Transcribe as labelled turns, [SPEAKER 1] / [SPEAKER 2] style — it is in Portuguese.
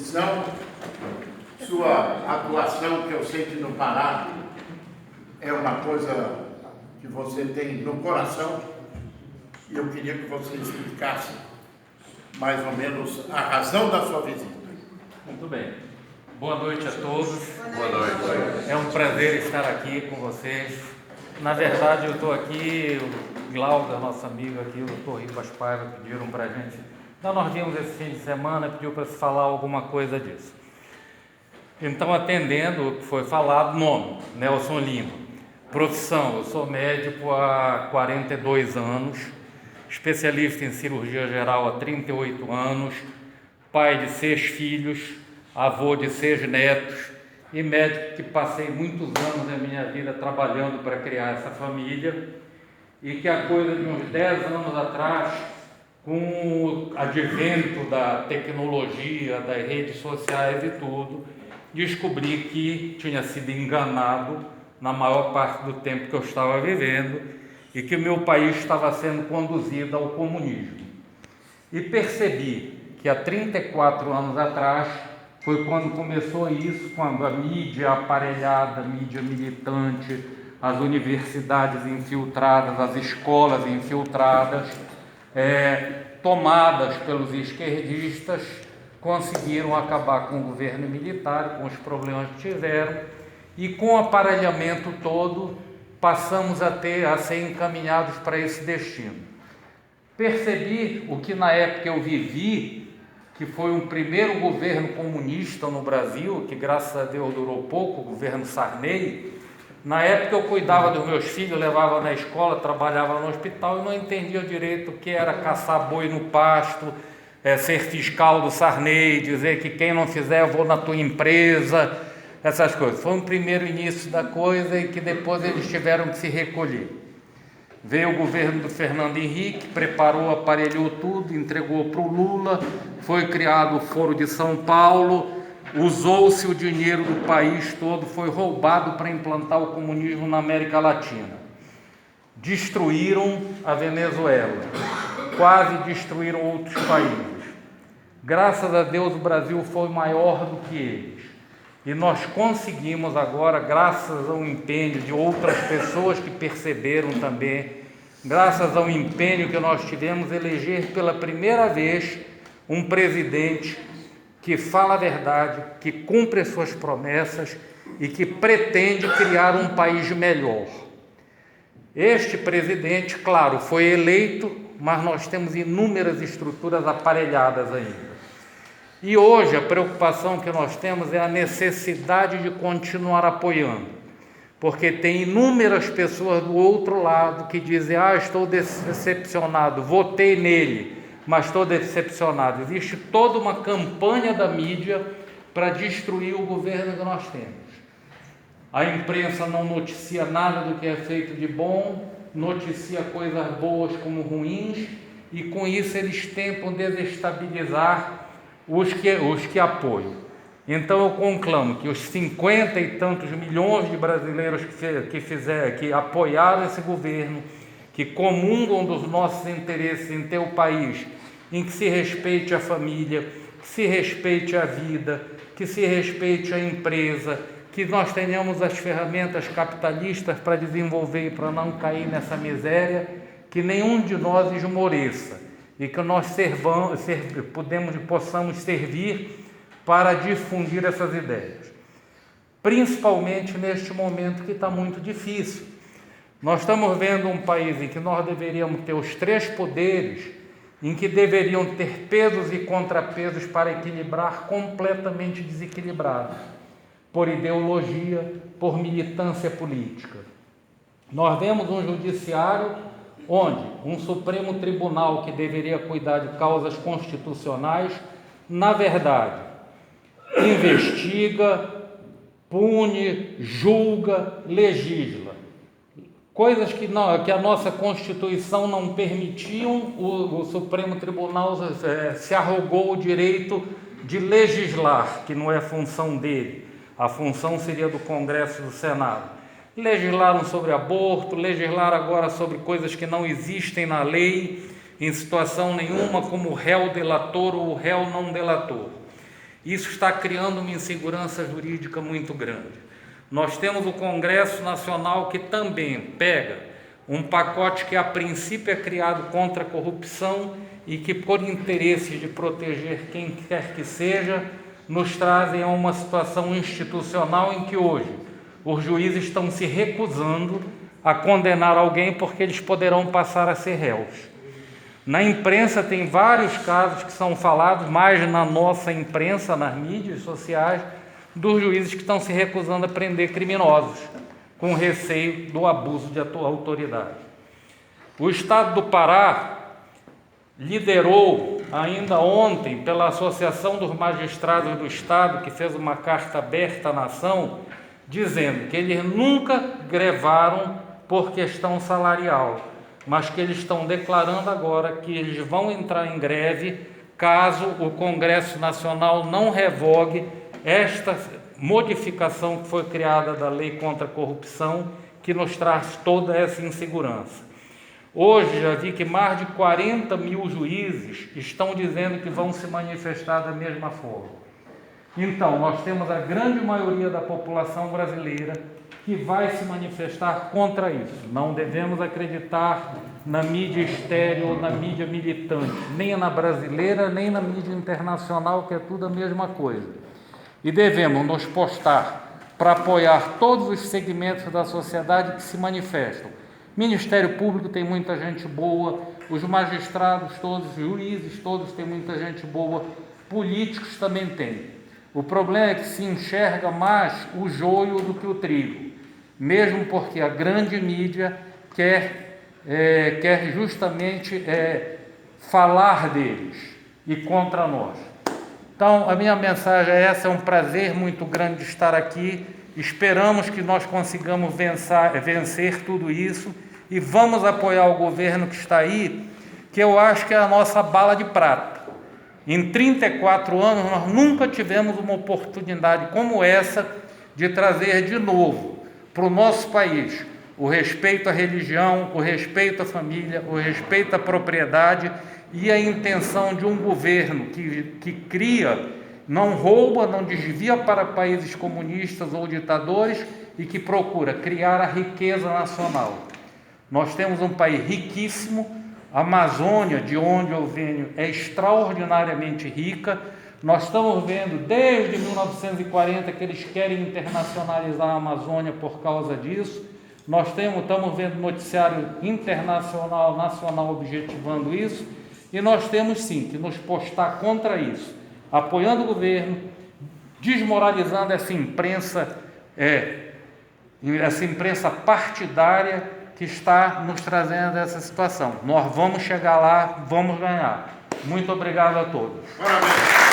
[SPEAKER 1] disposição, sua atuação, que eu sei que no Pará é uma coisa que você tem no coração, e eu queria que você explicasse mais ou menos a razão da sua visita.
[SPEAKER 2] Muito bem. Boa noite a todos.
[SPEAKER 3] Boa noite.
[SPEAKER 2] É um prazer estar aqui com vocês. Na verdade, eu estou aqui, o Glauber, nosso amigo aqui, o Dr. Ribas Paiva, pediram para a gente. Nós vimos esse fim de semana, pediu para se falar alguma coisa disso. Então, atendendo o que foi falado, nome, Nelson Lima. Profissão, eu sou médico há 42 anos, especialista em cirurgia geral há 38 anos, pai de 6 filhos, avô de 6 netos e médico que passei muitos anos da minha vida trabalhando para criar essa família e que há coisa de uns 10 anos atrás, com o advento da tecnologia, das redes sociais e tudo, descobri que tinha sido enganado na maior parte do tempo que eu estava vivendo e que o meu país estava sendo conduzido ao comunismo. E percebi que há 34 anos atrás foi quando começou isso, quando a mídia aparelhada, a mídia militante, as universidades infiltradas, as escolas infiltradas, tomadas pelos esquerdistas, conseguiram acabar com o governo militar, com os problemas que tiveram, e com o aparelhamento todo passamos a ser encaminhados para esse destino. Percebi o que na época eu vivi, que foi um primeiro governo comunista no Brasil, que graças a Deus durou pouco, o governo Sarney. Na época eu cuidava dos meus filhos, levava na escola, trabalhava no hospital e não entendia direito o que era caçar boi no pasto, ser fiscal do Sarney, dizer que quem não fizer eu vou na tua empresa, essas coisas. Foi um primeiro início da coisa e que depois eles tiveram que se recolher. Veio o governo do Fernando Henrique, preparou, aparelhou tudo, entregou para o Lula, foi criado o Foro de São Paulo, usou-se o dinheiro do país todo, foi roubado para implantar o comunismo na América Latina. Destruíram a Venezuela, quase destruíram outros países. Graças a Deus o Brasil foi maior do que eles. E nós conseguimos agora, graças ao empenho de outras pessoas que perceberam também, graças ao empenho que nós tivemos, eleger pela primeira vez um presidente que fala a verdade, que cumpre as suas promessas e que pretende criar um país melhor. Este presidente, claro, foi eleito, mas nós temos inúmeras estruturas aparelhadas ainda. E hoje a preocupação que nós temos é a necessidade de continuar apoiando, porque tem inúmeras pessoas do outro lado que dizem: estou decepcionado, votei nele, mas estou decepcionado. Existe toda uma campanha da mídia para destruir o governo que nós temos. A imprensa não noticia nada do que é feito de bom, noticia coisas boas como ruins, e com isso eles tentam desestabilizar os que apoiam. Então eu conclamo que os 50 e tantos milhões de brasileiros que apoiaram esse governo, que comungam dos nossos interesses em ter o país em que se respeite a família, que se respeite a vida, que se respeite a empresa, que nós tenhamos as ferramentas capitalistas para desenvolver e para não cair nessa miséria, que nenhum de nós esmoreça e que nós possamos servir para difundir essas ideias, principalmente neste momento que está muito difícil. Nós estamos vendo um país em que nós deveríamos ter os 3 poderes, em que deveriam ter pesos e contrapesos para equilibrar, completamente desequilibrados, por ideologia, por militância política. Nós vemos um judiciário onde um Supremo Tribunal que deveria cuidar de causas constitucionais, na verdade, investiga, pune, julga, legisla. Coisas que a nossa Constituição não permitiam, o Supremo Tribunal se arrogou o direito de legislar, que não é função dele. A função seria do Congresso e do Senado. Legislaram sobre aborto, legislaram agora sobre coisas que não existem na lei, em situação nenhuma, como o réu delator ou o réu não delator. Isso está criando uma insegurança jurídica muito grande. Nós temos o Congresso Nacional que também pega um pacote que a princípio é criado contra a corrupção e que, por interesse de proteger quem quer que seja, nos trazem a uma situação institucional em que hoje os juízes estão se recusando a condenar alguém porque eles poderão passar a ser réus. Na imprensa tem vários casos que são falados, mais na nossa imprensa, nas mídias sociais, dos juízes que estão se recusando a prender criminosos, com receio do abuso de autoridade. O Estado do Pará liderou, ainda ontem, pela Associação dos Magistrados do Estado, que fez uma carta aberta à nação, dizendo que eles nunca grevaram por questão salarial, mas que eles estão declarando agora que eles vão entrar em greve caso o Congresso Nacional não revogue esta modificação que foi criada da Lei contra a Corrupção, que nos traz toda essa insegurança. Hoje já vi que mais de 40 mil juízes estão dizendo que vão se manifestar da mesma forma. Então, nós temos a grande maioria da população brasileira que vai se manifestar contra isso. Não devemos acreditar na mídia estéril ou na mídia militante, nem na brasileira, nem na mídia internacional, que é tudo a mesma coisa. E devemos nos postar para apoiar todos os segmentos da sociedade que se manifestam. Ministério Público tem muita gente boa, os magistrados todos, juízes todos têm muita gente boa, políticos também tem. O problema é que se enxerga mais o joio do que o trigo, mesmo porque a grande mídia quer justamente falar deles e contra nós. Então, a minha mensagem é essa, é um prazer muito grande estar aqui, esperamos que nós consigamos vencer tudo isso e vamos apoiar o governo que está aí, que eu acho que é a nossa bala de prata. Em 34 anos, nós nunca tivemos uma oportunidade como essa de trazer de novo para o nosso país o respeito à religião, o respeito à família, o respeito à propriedade e a intenção de um governo que cria, não rouba, não desvia para países comunistas ou ditadores e que procura criar a riqueza nacional. Nós temos um país riquíssimo, a Amazônia, de onde eu venho, é extraordinariamente rica. Nós estamos vendo desde 1940 que eles querem internacionalizar a Amazônia por causa disso. Nós estamos vendo noticiário internacional, nacional objetivando isso, e nós temos sim que nos postar contra isso, apoiando o governo, desmoralizando essa imprensa partidária que está nos trazendo essa situação. Nós vamos chegar lá, vamos ganhar. Muito obrigado a todos.
[SPEAKER 1] Parabéns.